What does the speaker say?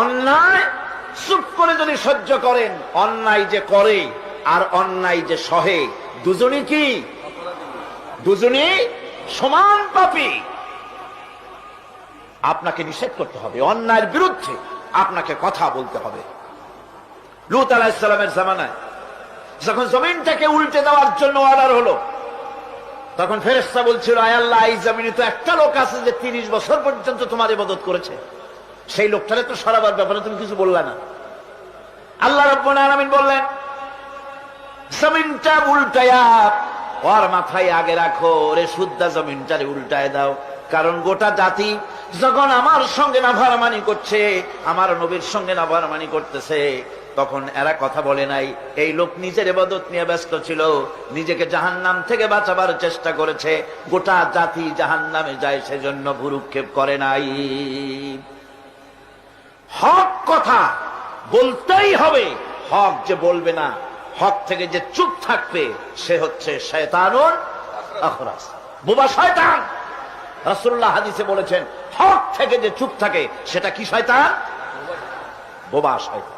অন্যায় চুপ করে যদি সহ্য করেন, অন্যায় যে করে আর অন্যায় যে সহে, দুজনই কি? দুজনই সমান পাপী। আপনাকে নিষেধ করতে হবে, অন্যায়ের বিরুদ্ধে আপনাকে কথা বলতে হবে। লূত আলাইহিস সালামের জামানায় যখন জমিনটাকে উল্টে দেওয়ার জন্য অর্ডার হলো, তখন ফেরেশতা বলছিল, আয় আল্লাহ, এই জমিনে তো একটা লোক আছে যে 30 বছর পর্যন্ত তোমার ইবাদত করেছে, সেই লোকটারে তো সরাবার ব্যাপারে তুমি কিছু বললা না। আল্লাহ রাব্বুল আলামিন বললেন, জমিনটা উল্টায়া ওর মাথায় আগে রাখো, ওরে শুদ্ধা জমিনটারে উল্টায় দাও। কারণ গোটা জাতি যখন আমার সঙ্গে নাফরমানি করছে, আমার নবীর সঙ্গে নাফরমানি করতেছে, তখন এরা কথা বলে নাই। এই লোক নিজের ইবাদত নিয়ে ব্যস্ত ছিল, নিজেকে জাহান্নাম থেকে বাঁচাবার চেষ্টা করেছে। গোটা জাতি জাহান্নামে যায়, সেজন্য ভুরুক্ষেপ করে নাই। হক কথা বলতেই হবে। হক যে বলবে না, হক থেকে যে চুপ থাকবে, সে হচ্ছে শয়তানুন আখরাস, বোবা শয়তান। রাসূলুল্লাহ হাদিসে বলেছেন, হক থেকে যে চুপ থাকে সেটা কি শয়তান? বোবা শয়তান।